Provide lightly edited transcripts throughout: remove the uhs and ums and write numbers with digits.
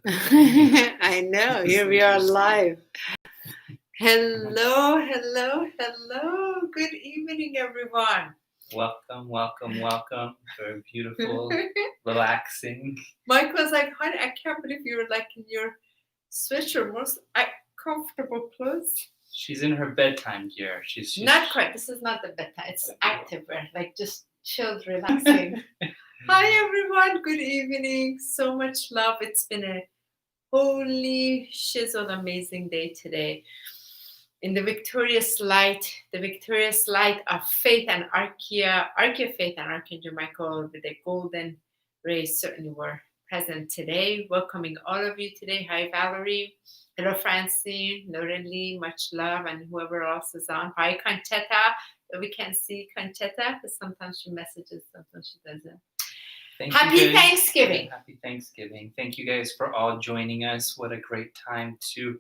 I know. Here we are live. Hello. Good evening, everyone. Welcome. Very beautiful, relaxing. Mike was like, honey, I can't believe you were like in your sweatshirt, most comfortable clothes. She's in her bedtime gear. She's not quite. This is not the bedtime. It's activewear, like just chilled, relaxing. Hi, everyone. Good evening. So much love. It's been a holy shizzle amazing day today. In the victorious light of faith and Archaea Faith and Archangel Michael with the golden rays certainly were present today. Welcoming all of you today. Hi, Valerie. Hello, Francine. Norinly, much love, and whoever else is on. Hi, Conchetta. We can't see Conchetta because sometimes she messages, sometimes she doesn't. Happy Thanksgiving. Happy Thanksgiving. Thank you guys for all joining us. What a great time to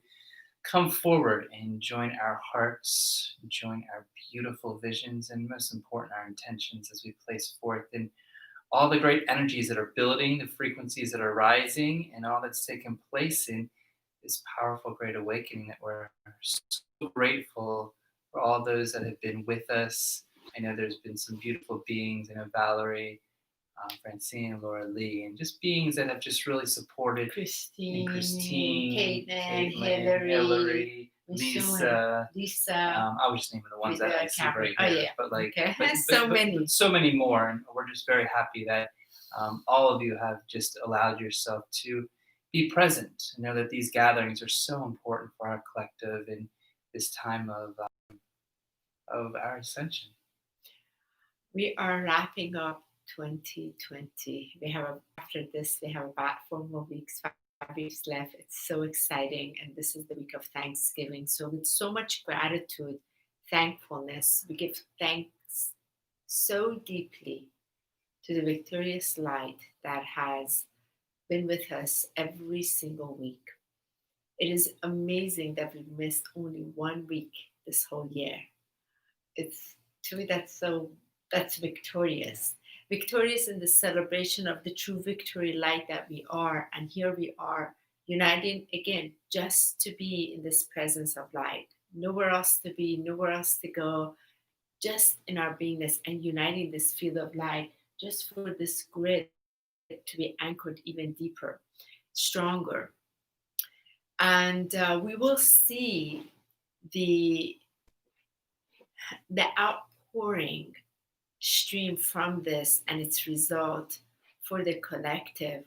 come forward and join our hearts, join our beautiful visions, and most important, our intentions as we place forth in all the great energies that are building, the frequencies that are rising, and all that's taken place in this powerful, great awakening that we're so grateful for all those that have been with us. I know there's been some beautiful beings. I know Valerie, Francine, Laura Lee, and just beings that have just really supported Christine, Caitlin, Hillary, Lisa. I was just naming the ones that I see right here, but so many more, and we're just very happy that all of you have just allowed yourself to be present and know that these gatherings are so important for our collective in this time of our ascension. We are wrapping up 2020. After this, we have about 4 more weeks, 5 weeks left. It's so exciting, and this is the week of Thanksgiving. So with so much gratitude, thankfulness, we give thanks so deeply to the victorious light that has been with us every single week. It is amazing that we missed only 1 week this whole year. It's, to me, that's victorious. Victorious in the celebration of the true victory light that we are. And here we are, uniting again, just to be in this presence of light. Nowhere else to be, nowhere else to go, just in our beingness and uniting this field of light, just for this grid to be anchored even deeper, stronger. And we will see the outpouring stream from this and its result for the collective.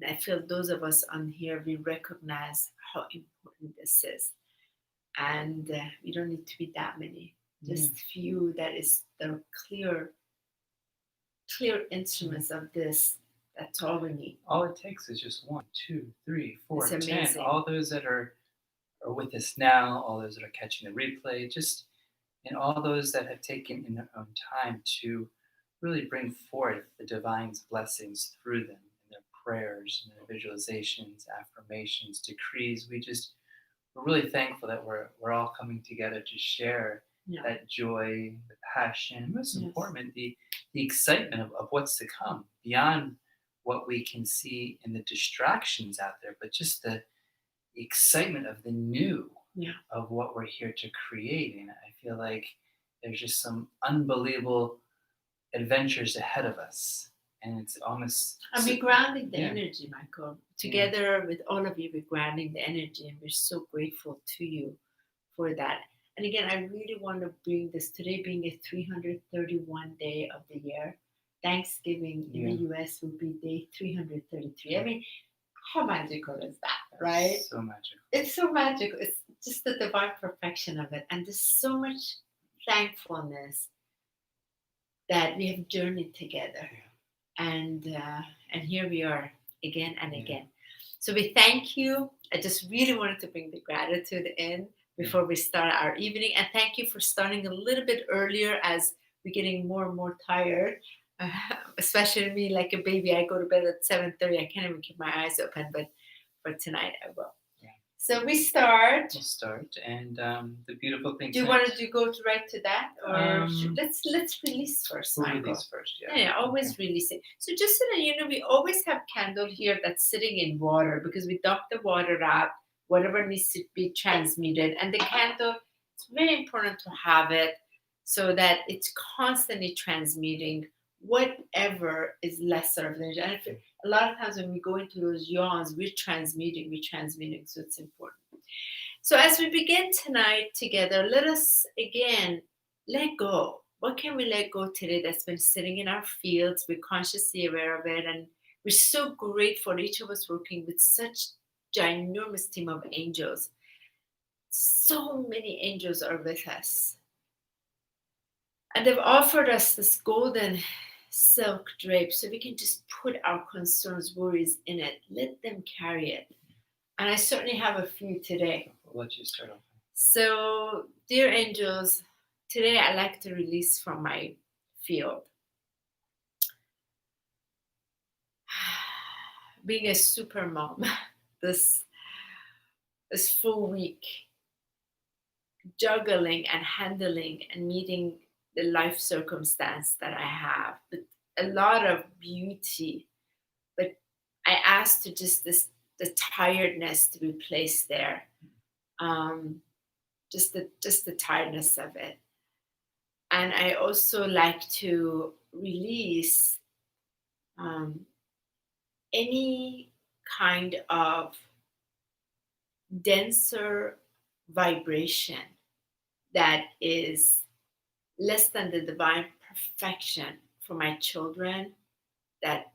I feel those of us on here, we recognize how important this is. And we don't need to be that many, just few that is the clear instruments of this. That's all we need. All it takes is just 1, 2, 3, 4, 10. All those that are with us now, all those that are catching the replay, and all those that have taken in their own time to really bring forth the divine's blessings through them in their prayers and their visualizations, affirmations, decrees. We're really thankful that we're all coming together to share that joy, the passion, most important, the excitement of what's to come beyond what we can see in the distractions out there, but just the excitement of the new. Of what we're here to create. And I feel like there's just some unbelievable adventures ahead of us. And it's almost... And we're grounding the energy, Michael. Together with all of you, we're grounding the energy. And we're so grateful to you for that. And again, I really want to bring this, today being a 331 day of the year. Thanksgiving in the US will be day 333. I mean, how magical is that, right? So magical. It's so magical. It's just the divine perfection of it. And there's so much thankfulness that we have journeyed together. And here we are again and again. So we thank you. I just really wanted to bring the gratitude in before we start our evening. And thank you for starting a little bit earlier as we're getting more and more tired. Especially me, like a baby, I go to bed at 7:30. I can't even keep my eyes open, but for tonight I will. So we start. We'll start, and the beautiful thing. Do you want to go right to that, or let's release first? We'll release first, yeah. Yeah, always release it. So just so that you know, we always have candle here that's sitting in water because we dump the water out, whatever needs to be transmuted, and the candle. It's very important to have it so that it's constantly transmuting whatever is lesser of energy. And a lot of times when we go into those yawns, we're transmuting, so it's important. So as we begin tonight together, let us again let go. What can we let go today that's been sitting in our fields? We're consciously aware of it, and we're so grateful, each of us working with such ginormous team of angels. So many angels are with us. And they've offered us this golden silk drape so we can just put our concerns, worries in it. Let them carry it. And I certainly have a few today. I'll let you start off. So, dear angels, today I like to release from my field. Being a super mom, this full week, juggling and handling and meeting the life circumstance that I have, with a lot of beauty, but I asked to just the tiredness to be placed there, just the tiredness of it, and I also like to release any kind of denser vibration that is less than the divine perfection for my children, that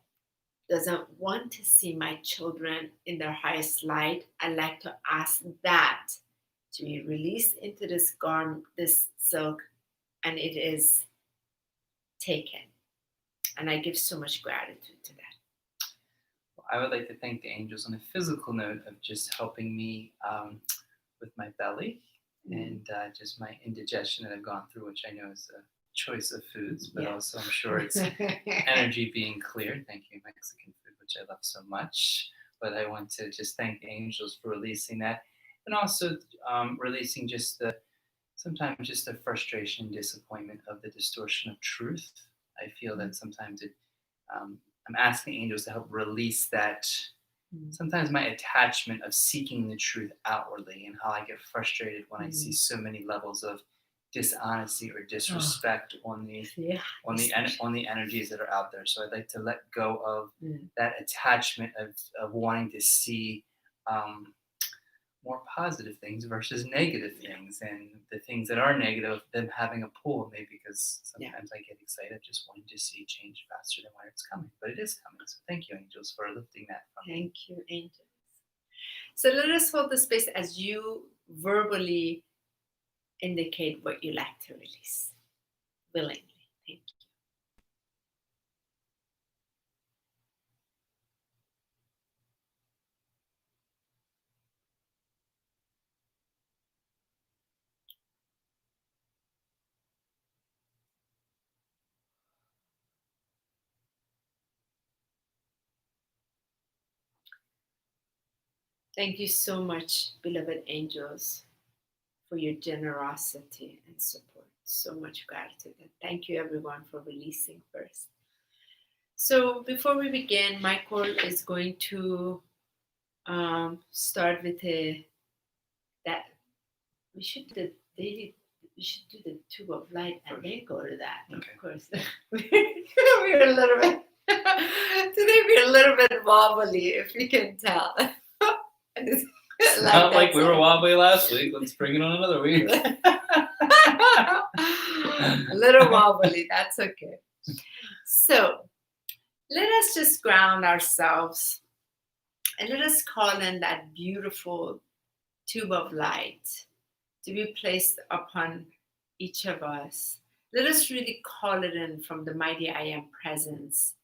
doesn't want to see my children in their highest light. I like to ask that to be released into this garment, this silk, and it is taken. And I give so much gratitude to that. Well, I would like to thank the angels on a physical note of just helping me with my belly and just my indigestion that I've gone through, which I know is a choice of foods, but also I'm sure it's energy being cleared. Thank you, Mexican food, which I love so much. But I want to just thank the angels for releasing that, and also releasing sometimes just the frustration and disappointment of the distortion of truth. I feel that sometimes I'm asking angels to help release that. Sometimes my attachment of seeking the truth outwardly, and how I get frustrated when I see so many levels of dishonesty or disrespect on the energies that are out there. So I'd like to let go of that attachment of wanting to see more positive things versus negative things, and the things that are negative, them having a pull, maybe because sometimes I get excited just wanting to see change faster than where it's coming, but it is coming. So thank you, angels, for lifting that from me. Thank you, angels. So let us hold the space as you verbally indicate what you like to release willingly. Thank you. Thank you so much, beloved angels, for your generosity and support. So much gratitude. And thank you, everyone, for releasing first. So before we begin, Michael is going to start with that. We should do the tube of light and then go to that. Okay. Of course, we're a little bit today. We're a little bit wobbly, if you can tell. It's not like we were wobbly last week. Let's bring it on another week. A little wobbly. That's okay. So let us just ground ourselves and let us call in that beautiful tube of light to be placed upon each of us. Let us really call it in from the mighty I Am presence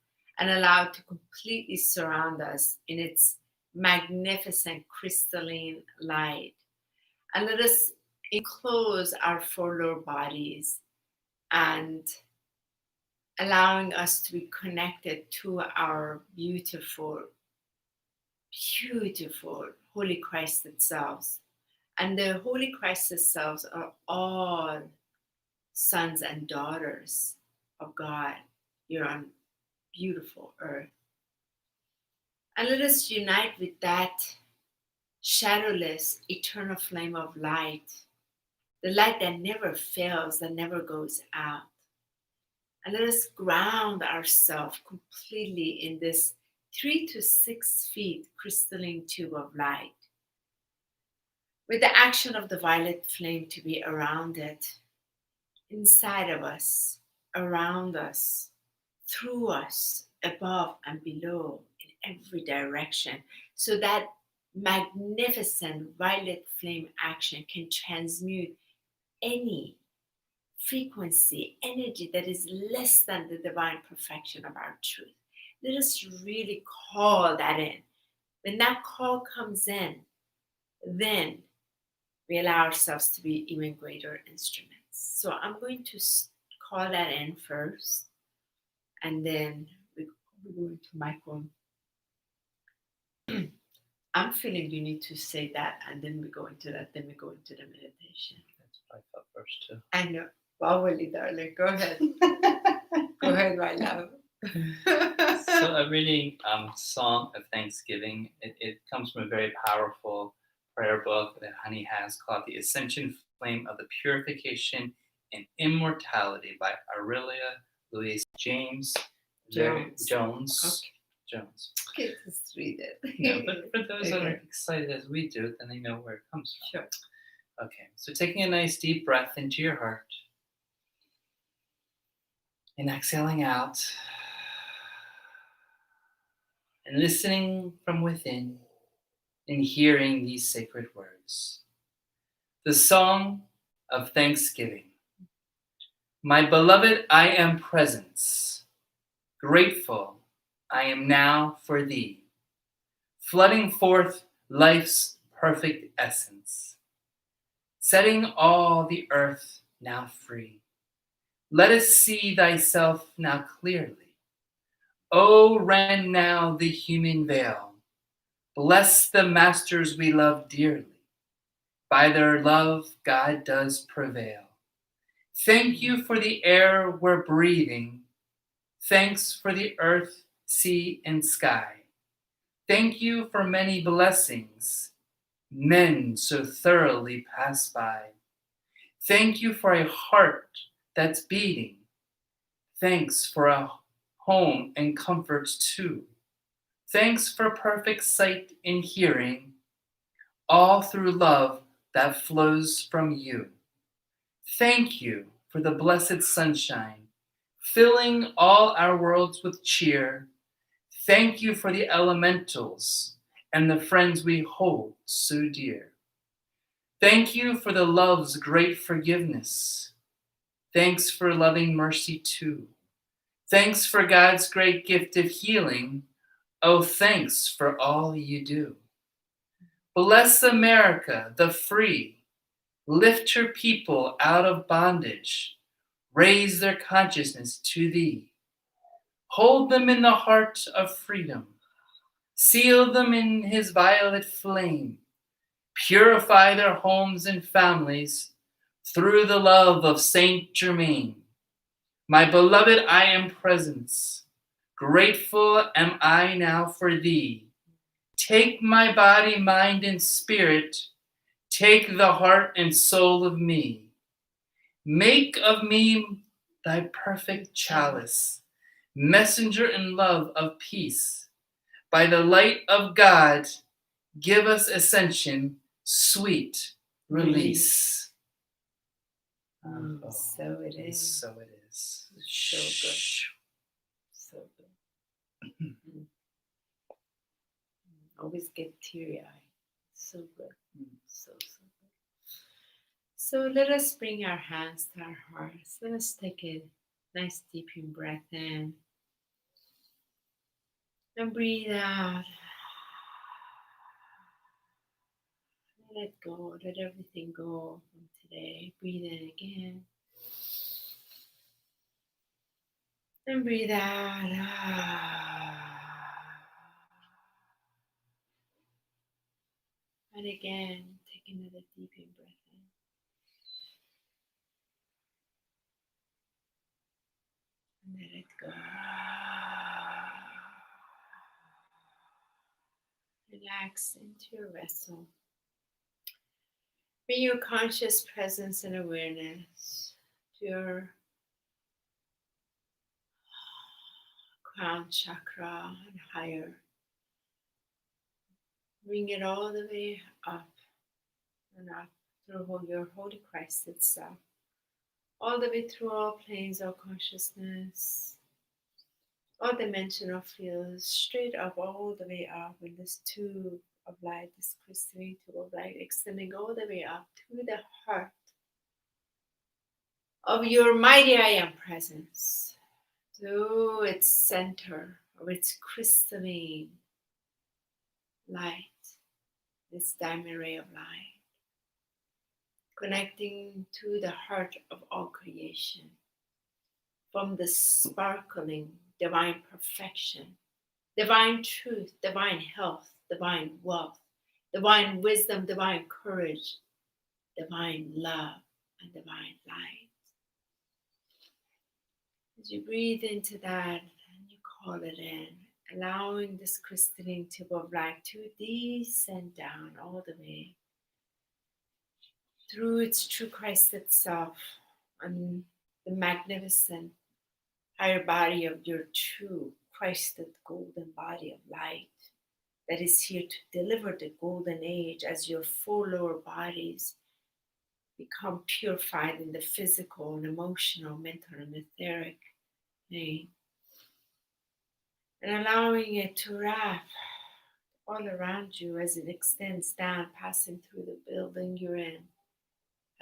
and allow it to completely surround us in its magnificent crystalline light. And let us enclose our four lower bodies and allowing us to be connected to our beautiful beautiful Holy Christ selves. And the Holy Christ selves are all sons and daughters of God here on beautiful earth. And let us unite with that shadowless, eternal flame of light, the light that never fails, that never goes out. And let us ground ourselves completely in this 3 to 6 feet crystalline tube of light, with the action of the violet flame to be around it, inside of us, around us, through us, above and below, in every direction, so that magnificent violet flame action can transmute any frequency, energy that is less than the divine perfection of our truth. Let us really call that in. When that call comes in, then we allow ourselves to be even greater instruments. So I'm going to call that in first, and then we're going to Michael. I'm feeling you need to say that, and then we go into that, then we go into the meditation. That's what I thought first too. I know. Probably, darling. Go ahead. Go ahead, my love. So I'm reading Song of Thanksgiving. It comes from a very powerful prayer book that Honey has called The Ascension Flame of the Purification and Immortality by Aurelia Louise Jones. Okay. Jones. Okay, just read it. No, but for those that are excited as we do, then they know where it comes from. Sure. Okay, so taking a nice deep breath into your heart and exhaling out and listening from within and hearing these sacred words. The Song of Thanksgiving. My beloved, I am presence. Grateful I am now for thee, flooding forth life's perfect essence, setting all the earth now free. Let us see thyself now clearly. O rend now the human veil. Bless the masters we love dearly. By their love, God does prevail. Thank you for the air we're breathing. Thanks for the earth, sea, and sky. Thank you for many blessings men so thoroughly pass by. Thank you for a heart that's beating. Thanks for a home and comforts too. Thanks for perfect sight and hearing, all through love that flows from you. Thank you for the blessed sunshine, filling all our worlds with cheer. Thank you for the elementals and the friends we hold so dear. Thank you for the love's great forgiveness. Thanks for loving mercy too. Thanks for God's great gift of healing. Oh, thanks for all you do. Bless America, the free. Lift her people out of bondage. Raise their consciousness to thee. Hold them in the heart of freedom. Seal them in his violet flame. Purify their homes and families through the love of Saint Germain. My beloved, I am presence. Grateful am I now for thee. Take my body, mind, and spirit. Take the heart and soul of me. Make of me thy perfect chalice, messenger in love of peace. By the light of God, give us ascension, sweet release. So it is. So it is. So good. So good. Always get teary-eyed. So good. So good. So let us bring our hands to our hearts. Let us take a nice deep breath in. And breathe out. Let it go. Let everything go from today. Breathe in again. And breathe out. And again, take another deep in breath in. And let it go. Relax into your vessel. Bring your conscious presence and awareness to your crown chakra and higher. Bring it all the way up and up through your Holy Christ itself. All the way through all planes of consciousness, all dimensional fields, straight up, all the way up in this tube of light, this crystalline tube of light, extending all the way up to the heart of your mighty I Am presence, to its center of its crystalline light, this diamond ray of light, connecting to the heart of all creation, from the sparkling divine perfection, divine truth, divine health, divine wealth, divine wisdom, divine courage, divine love, and divine light. As you breathe into that and you call it in, allowing this crystalline tube of light to descend down all the way through its true Christ itself and the magnificent higher body of your true Christed golden body of light that is here to deliver the golden age as your four lower bodies become purified in the physical and emotional, mental and etheric plane. And allowing it to wrap all around you as it extends down, passing through the building you're in,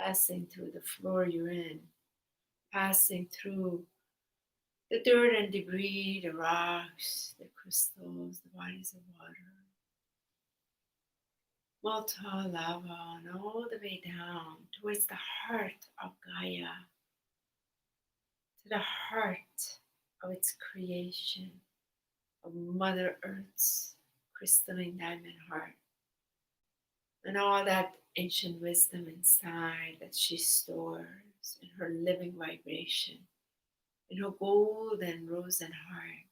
passing through the floor you're in, passing through the dirt and debris, the rocks, the crystals, the bodies of water, molten lava, and all the way down towards the heart of Gaia, to the heart of its creation, of Mother Earth's crystalline diamond heart, and all that ancient wisdom inside that she stores in her living vibration, in her golden rose and heart,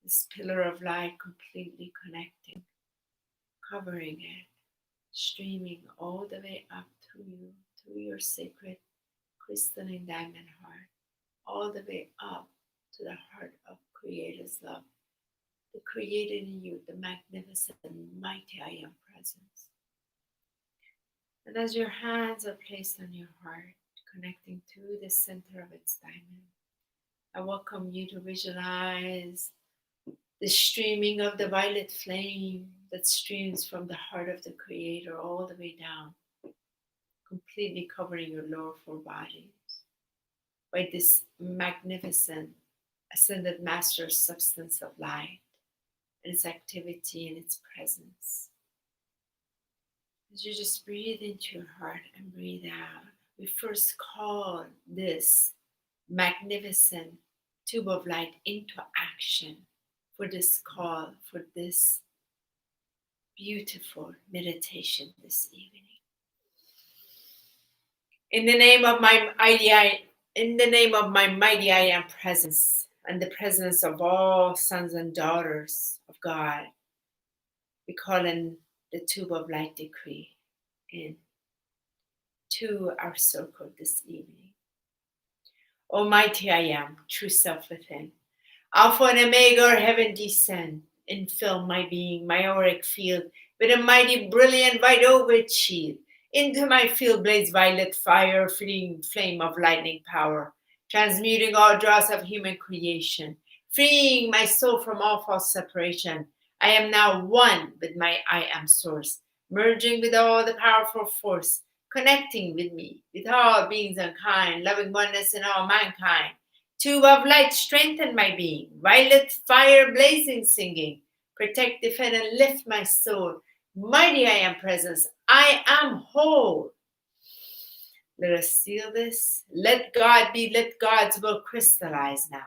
this pillar of light completely connecting, covering it, streaming all the way up through you, through your sacred crystalline diamond heart, all the way up to the heart of Creator's love, the created in you, the magnificent and mighty I Am presence. And as your hands are placed on your heart, connecting to the center of its diamond, I welcome you to visualize the streaming of the violet flame that streams from the heart of the Creator all the way down, completely covering your lower four bodies by this magnificent ascended master substance of light and its activity and its presence. As you just breathe into your heart and breathe out, we first call this magnificent tube of light into action for this call, for this beautiful meditation this evening. In the name of my mighty I Am presence and the presence of all sons and daughters of God, we call in the tube of light decree in to our circle this evening. Almighty I Am, true self within, Alpha and Omega, heaven descend, and fill my being, my auric field, with a mighty, brilliant, white ovate shield. Into my field blades violet fire, fleeing flame of lightning power, transmuting all dross of human creation, freeing my soul from all false separation. I am now one with my I Am source, merging with all the powerful force, connecting with me, with all beings unkind, loving oneness in all mankind. Tube of light strengthen my being, violet fire blazing singing, protect, defend, and lift my soul. Mighty I Am presence, I am whole. Let us seal this. Let God be, let God's will crystallize now.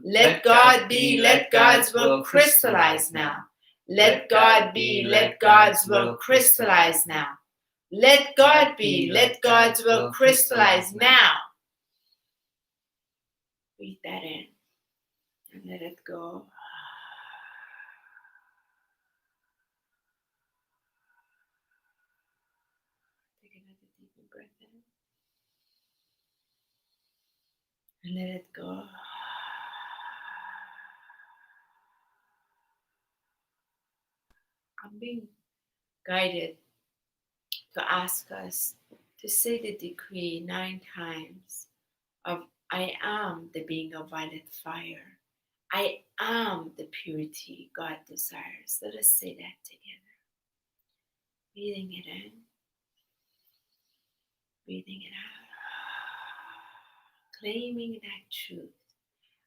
Let God be, let God's will crystallize now. Let God be, let God's will crystallize now. Let God be, let God's will crystallize now. Breathe that in and let it go. Take another deep breath in and let it go. I'm being guided to ask us to say the decree 9 times of I am the being of violet fire. I am the purity God desires. Let us say that together. Breathing it in, breathing it out, claiming that truth.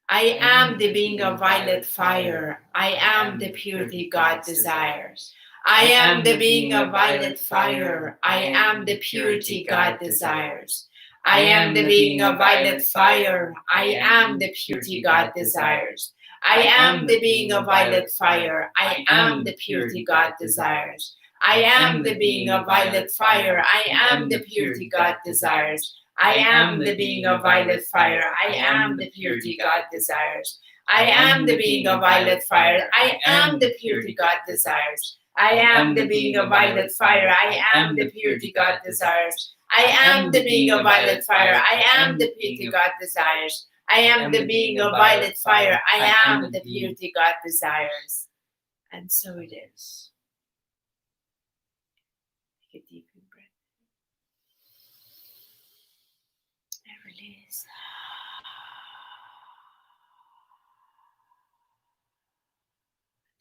I am the being of violet fire. I am the purity God desires. I am the being of violet fire. I am the purity God desires. I am the being of violet fire. I am the purity God desires. I am the being of violet fire. I am the purity God desires. I am the being of violet fire. I am the purity God desires. I am the being of violet fire. I am the purity God desires. I am the being of violet fire. I am the purity God desires. I am the being of violet fire. I am the purity God desires. I am the being of violet fire. I am the purity God desires. I am the being of violet fire. I am the purity God desires. And so it is. Take a deep breath. And release.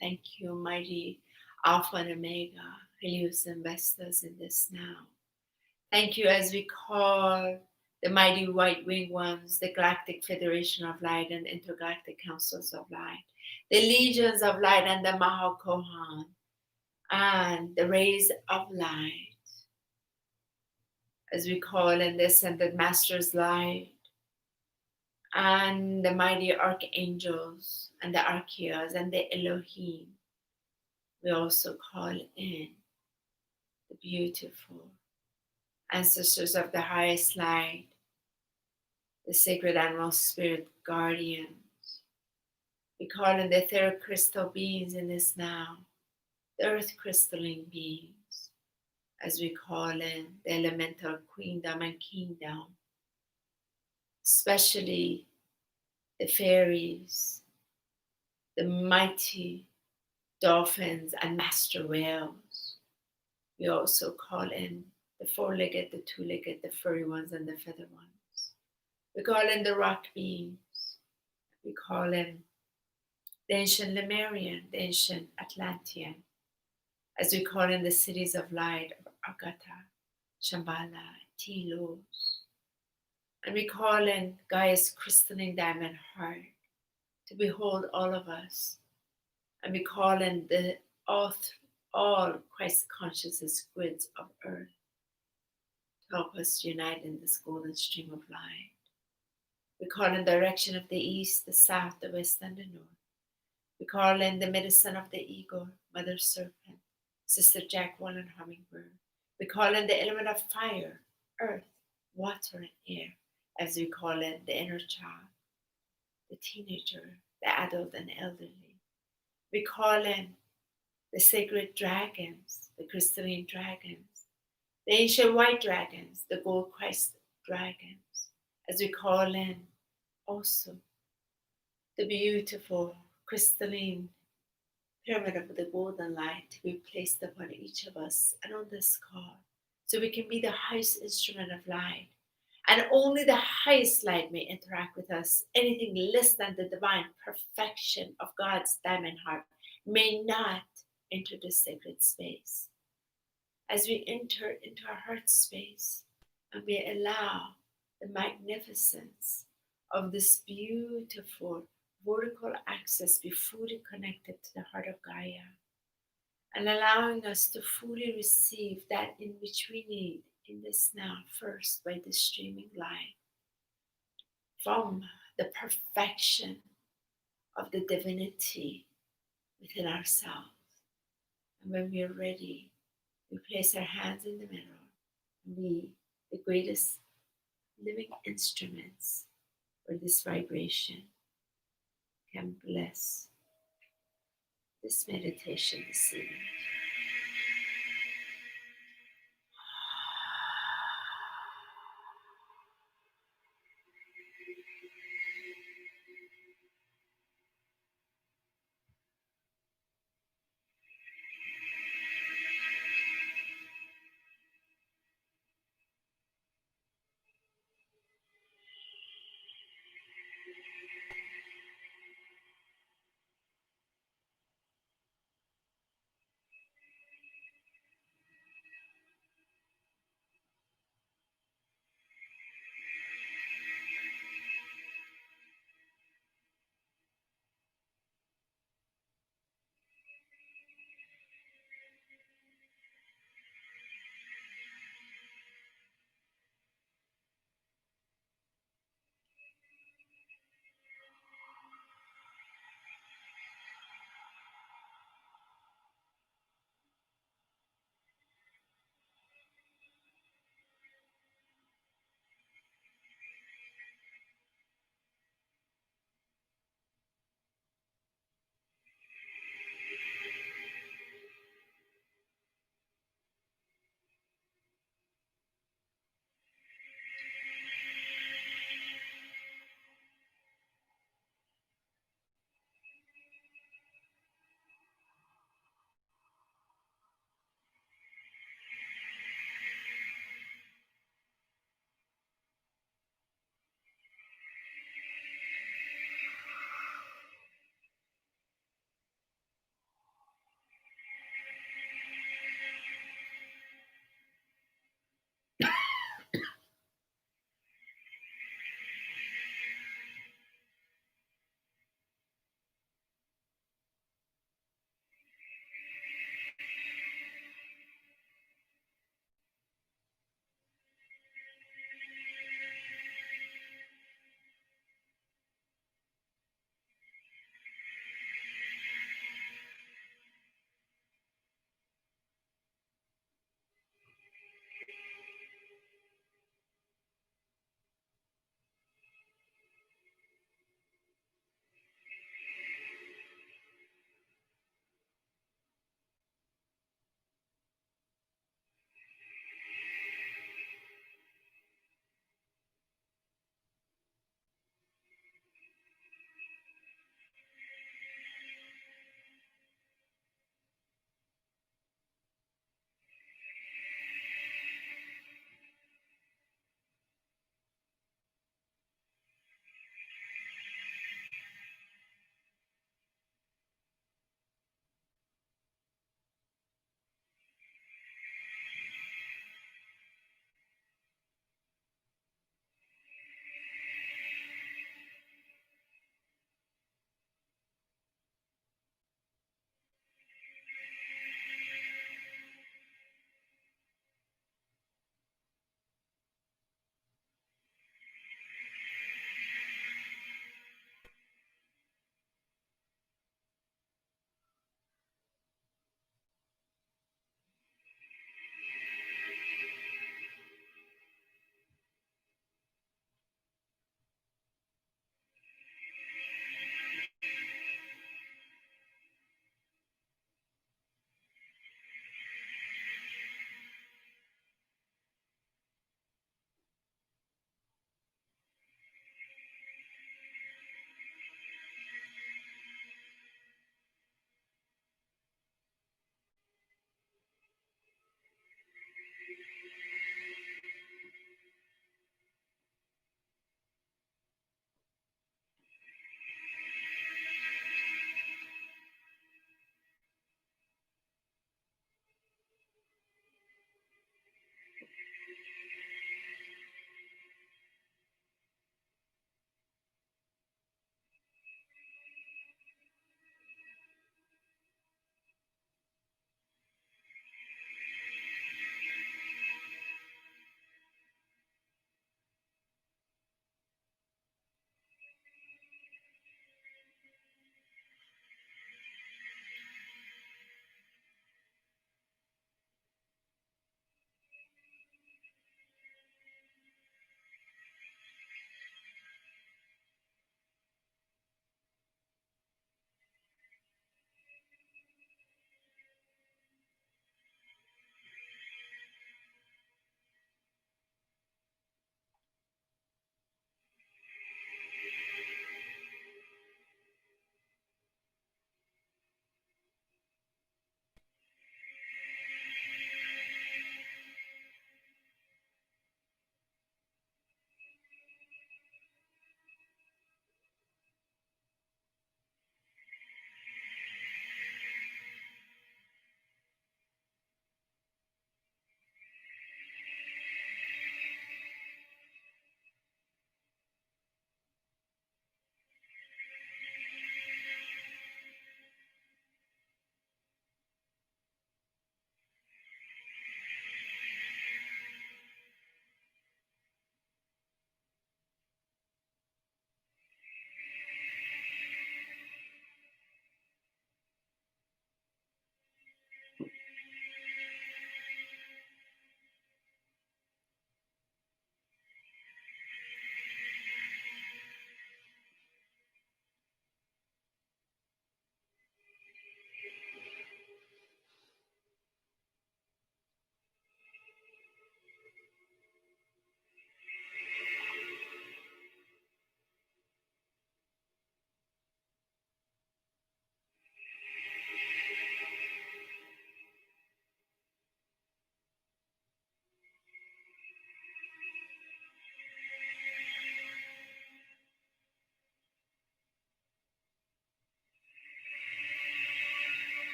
Thank you, mighty Alpha and Omega, Helios investors in this now. Thank you as we call the mighty white winged ones, the Galactic Federation of Light and Intergalactic Councils of Light, the Legions of Light and the Mahakohan, and the Rays of Light. As we call in the Ascended Masters Light, and the mighty archangels, and the archeas, and the Elohim. We also call in the beautiful ancestors of the highest light, the sacred animal spirit guardians. We call in the etheric crystal beings in this now, the earth crystalline beings, as we call in the elemental queendom and kingdom, especially the fairies, the mighty dolphins and master whales. We also call in the 4-legged, the 2-legged, the furry ones, and the feather ones. We call in the rock beings. We call in the ancient Lemurian, the ancient Atlantean, as we call in the cities of light of Agatha, Shambhala, Telos. And we call in Gaia's crystalline diamond heart to behold all of us. And we call in the all Christ consciousness grids of earth to help us unite in this golden stream of light. We call in the direction of the east, the south, the west, and the north. We call in the medicine of the eagle, Mother Serpent, Sister Jaguar and Hummingbird. We call in the element of fire, earth, water, and air, as we call in the inner child, the teenager, the adult, and elderly. We call in the sacred dragons, the crystalline dragons, the ancient white dragons, the gold Christ dragons, as we call in also the beautiful crystalline pyramid of the golden light to be placed upon each of us and on this call, so we can be the highest instrument of light. And only the highest light may interact with us. Anything less than the divine perfection of God's diamond heart may not enter the sacred space. As we enter into our heart space and we allow the magnificence of this beautiful vertical access be fully connected to the heart of Gaia, and allowing us to fully receive that in which we need in this now, first by the streaming light from the perfection of the divinity within ourselves. And when we are ready, we place our hands in the middle. And we, the greatest living instruments for this vibration, can bless this meditation this evening.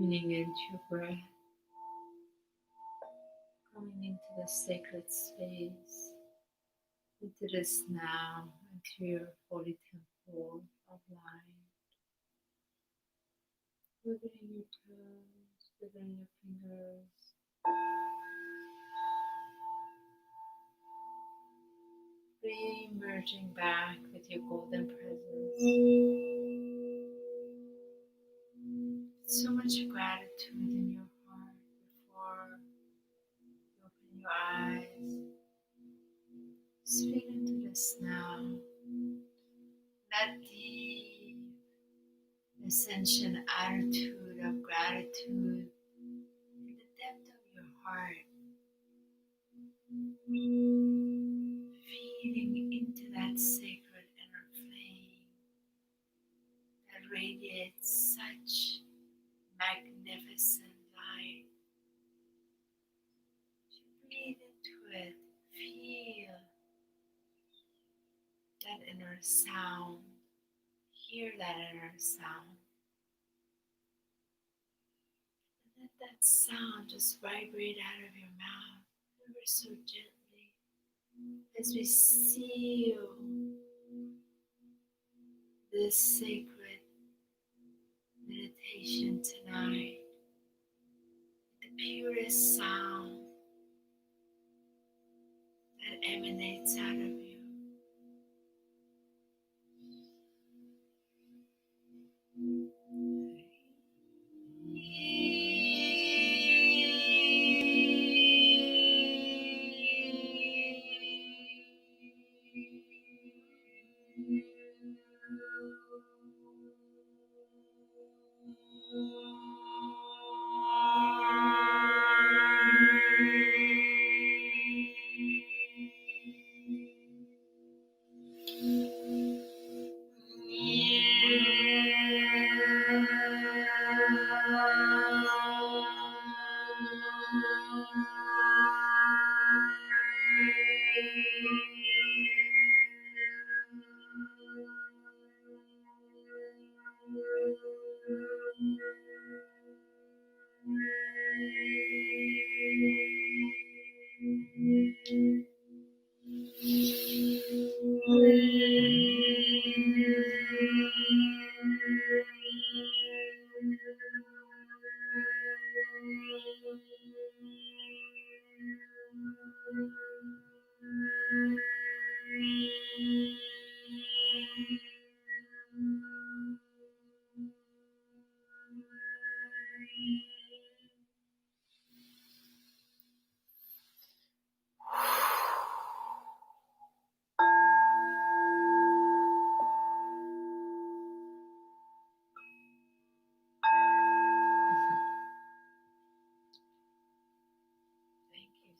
Tuning into your breath, coming into the sacred space, into this now, into your holy temple of light. Wiggling your toes, wiggling your fingers. Re-emerging back with your golden presence. So much gratitude in your heart before you open your eyes. Just feel into this now. That deep ascension attitude of gratitude in the depth of your heart. Feeding into that sacred inner flame that radiates such magnificent light. Breathe into it. Feel that inner sound. Hear that inner sound. And let that sound just vibrate out of your mouth ever so gently as we seal this sacred meditation tonight. The purest sound that emanates out of you.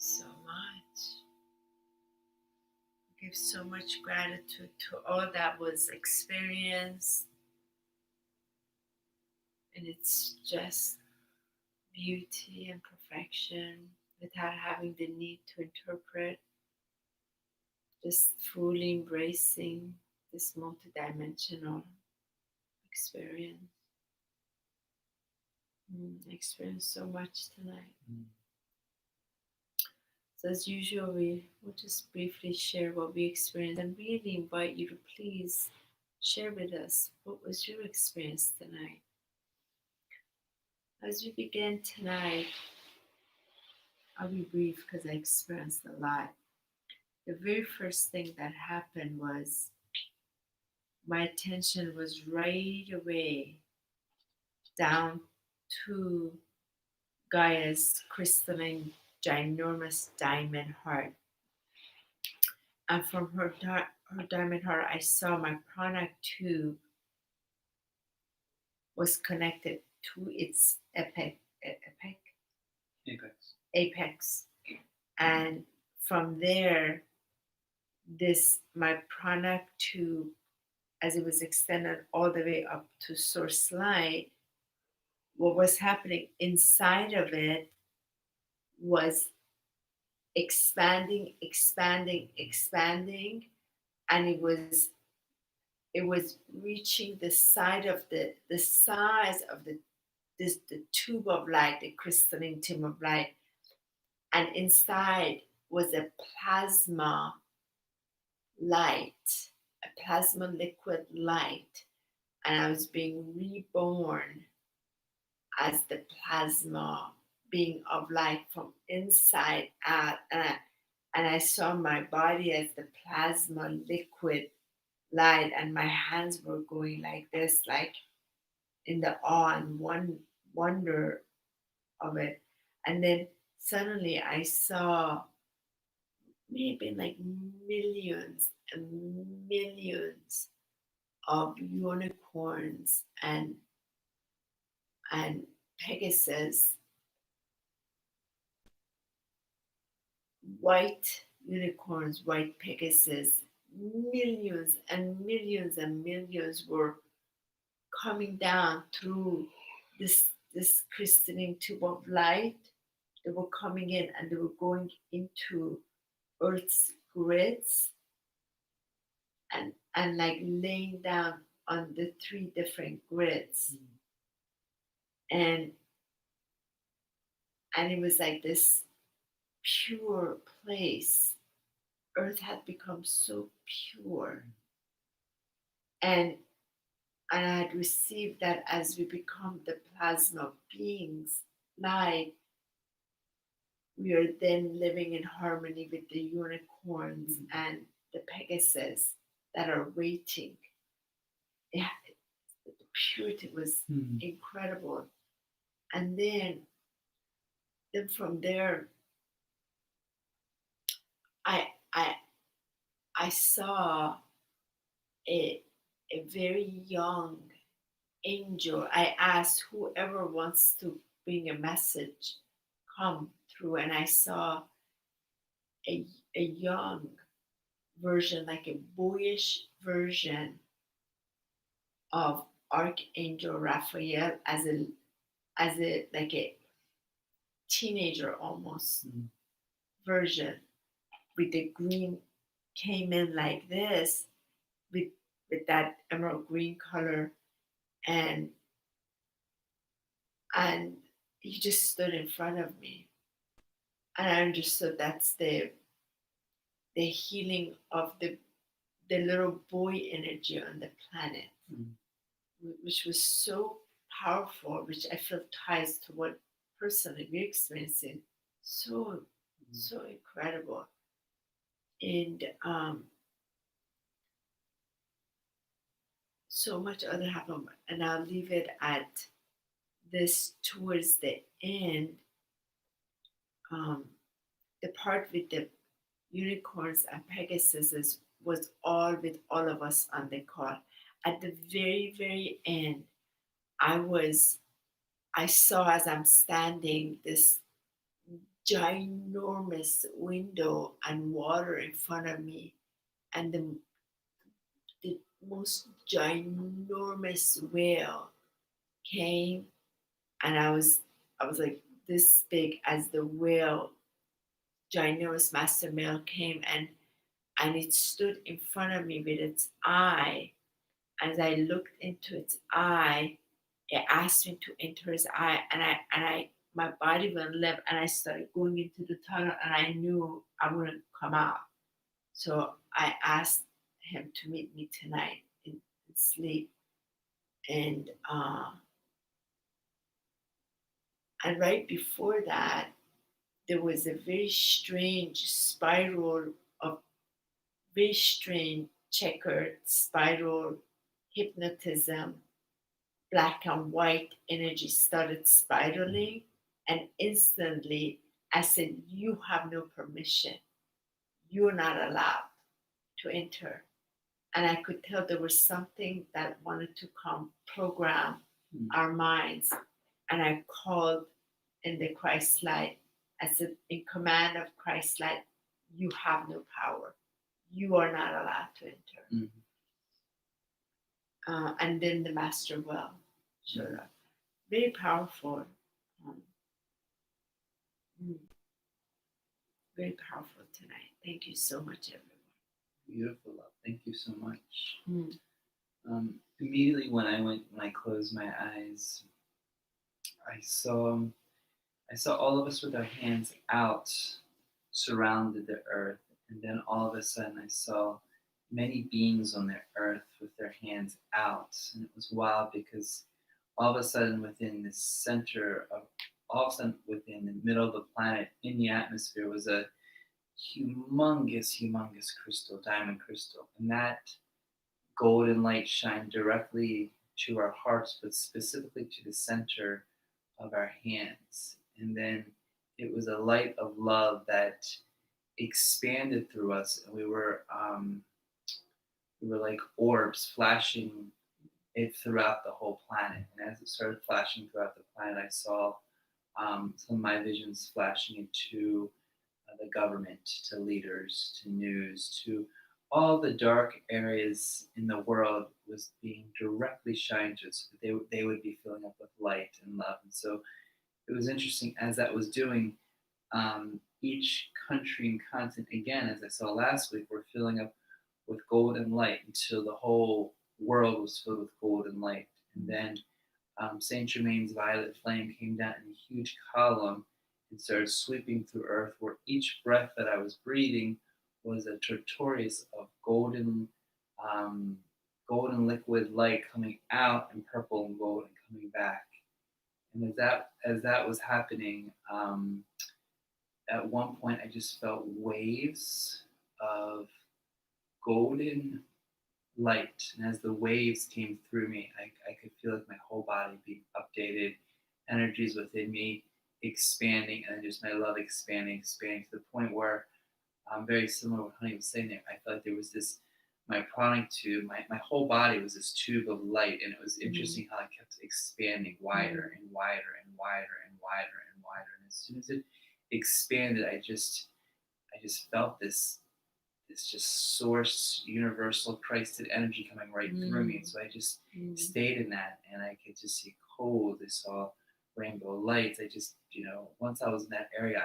So much. Give so much gratitude to all that was experienced, and it's just beauty and perfection without having the need to interpret, just fully embracing this multidimensional experience. I experienced so much tonight. So as usual, we will just briefly share what we experienced and really invite you to please share with us what was your experience tonight. As we begin tonight, I'll be brief because I experienced a lot. The very first thing that happened was my attention was right away down to Gaia's crystalline, ginormous diamond heart. And from her diamond heart, I saw my prana tube was connected to its apex. And from there, my prana tube, as it was extended all the way up to source light, what was happening inside of it was expanding, and it was reaching the size of the the tube of light, the crystalline tube of light, and inside was a plasma light, a plasma liquid light, and I was being reborn as the plasma being of light from inside out, and I saw my body as the plasma liquid light, and my hands were going like this, like in the awe and wonder of it. And then suddenly I saw maybe like millions and millions of unicorns and Pegasus, white unicorns, white Pegasus, millions and millions and millions were coming down through this crystalline tube of light. They were coming in and they were going into Earth's grids and like laying down on the 3 different grids. And it was like this pure place. Earth had become so pure. And I had received that as we become the plasma beings, light, we are then living in harmony with the unicorns and the Pegasus that are waiting. Yeah, the purity was incredible. And then from there, I saw a very young angel. I asked whoever wants to bring a message, come through, and I saw a young version, like a boyish version of Archangel Raphael as a like a teenager almost version, with the green, came in like this with that emerald green color, and he just stood in front of me, and I understood that's the healing of the little boy energy on the planet, which was so powerful, which I feel ties to what personally we're experiencing. So incredible. And so much other happened, and I'll leave it at this. Towards the end, the part with the unicorns and Pegasuses was all with all of us on the call. At the very, very end, I saw, as I'm standing, this ginormous window and water in front of me, and the most ginormous whale came, and I was like this big as the whale. Ginormous master male came, and it stood in front of me with its eye. As I looked into its eye, it asked me to enter his eye, and I my body went limp, and I started going into the tunnel, and I knew I wouldn't come out. So I asked him to meet me tonight in sleep, and right before that, there was a very strange spiral of very strange checkered spiral hypnotism. Black and white energy started spiraling, and instantly I said, "You have no permission. You're not allowed to enter." And I could tell there was something that wanted to come program our minds. And I called in the Christ light. I said, "In command of Christ light, you have no power. You are not allowed to enter." And then the master well showed up. Very powerful. Very powerful tonight. Thank you so much, everyone. Beautiful, love. Thank you so much. Immediately when I closed my eyes, I saw all of us with our hands out, surrounded the earth, and then all of a sudden I saw many beings on the earth with their hands out, and it was wild because all of a sudden within the center of, all of a sudden within the middle of the planet, in the atmosphere, was a humongous crystal, diamond crystal, and that golden light shined directly to our hearts, but specifically to the center of our hands. And then it was a light of love that expanded through us, and we were like orbs flashing it throughout the whole planet. And as it started flashing throughout the planet, I saw some of my visions flashing into the government, to leaders, to news, to all the dark areas in the world was being directly shined to us. So they would be filling up with light and love. And so it was interesting as that was doing, each country and continent, again, as I saw last week, were filling up with golden light until the whole world was filled with golden light. And then Saint Germain's violet flame came down in a huge column and started sweeping through earth, where each breath that I was breathing was a turquoise of golden liquid light coming out, and purple and gold and coming back. And as that was happening, at one point I just felt waves of golden light, and as the waves came through me, I could feel like my whole body being updated, energies within me expanding, and just my love expanding to the point where, very similar to what Honey was saying there, I felt like there was this, my pranic tube, my whole body was this tube of light, and it was interesting how it kept expanding wider and wider and wider and wider and wider. And as soon as it expanded, I just felt this just source, universal, Christed energy coming right through me. And so I just stayed in that, and I could just see cold. I saw rainbow lights. I just, once I was in that area,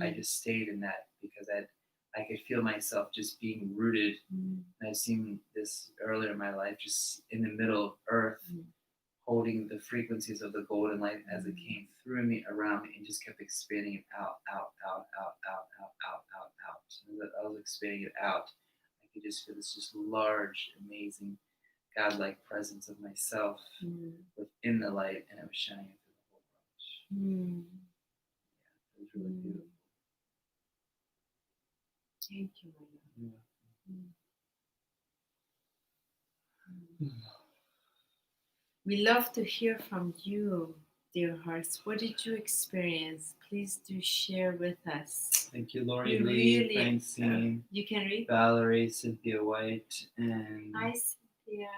I just stayed in that because I could feel myself just being rooted. And I've seen this earlier in my life, just in the middle of earth, holding the frequencies of the golden light as it came through me, around me, and just kept expanding it out. So that I was expanding it out, I could just feel this just large, amazing, godlike presence of myself within the light, and it was shining through the whole world. Yeah, it was really beautiful. Thank you, We love to hear from you, dear hearts. What did you experience? Please do share with us. Thank you, Lori Lee, Francine, you can read? Valerie, Cynthia White, and hi, Cynthia.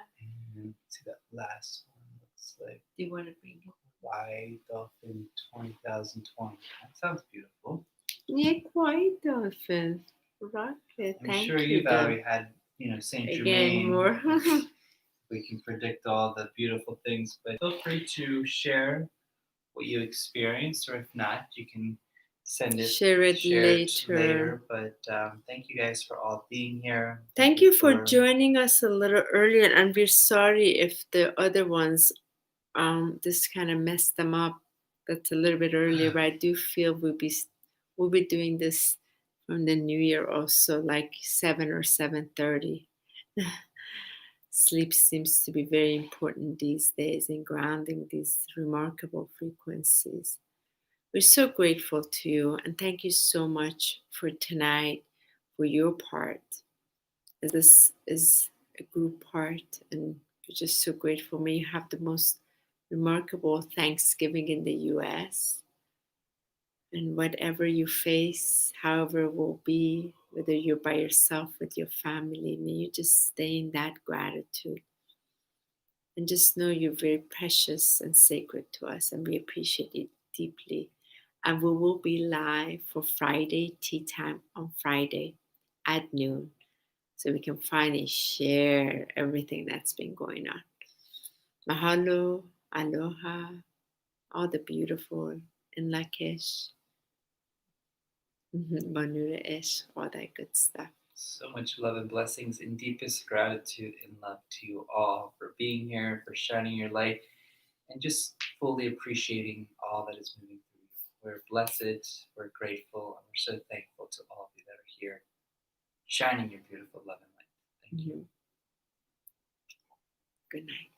And see that last one looks like. Do you want to bring it? White Dolphin 20,020. That sounds beautiful. Yeah, White Dolphin. Rocket. I'm sure you, Valerie, had Saint Germain. More. We can predict all the beautiful things, but feel free to share what you experienced, or if not, you can share it later. But thank you guys for all being here. Thank you for joining us a little earlier, and we're sorry if the other ones this kind of messed them up. That's a little bit earlier, but I do feel we'll be doing this from the new year also, like 7 or 7:30. Sleep seems to be very important these days in grounding these remarkable frequencies. We're so grateful to you, and thank you so much for tonight, for your part. This is a group part, and we're just so grateful. May you have the most remarkable Thanksgiving in the US. And whatever you face, however it will be, whether you're by yourself with your family, may you just stay in that gratitude. And just know you're very precious and sacred to us, and we appreciate it deeply. And we will be live for Friday tea time on Friday at noon, so we can finally share everything that's been going on. Mahalo, aloha, all the beautiful in Lakesh. Banura Ish, all that good stuff. So much love and blessings, and deepest gratitude and love to you all for being here, for shining your light, and just fully appreciating all that is moving through you. We're blessed, we're grateful, and we're so thankful to all of you that are here, shining your beautiful love and light. Thank you. Good night.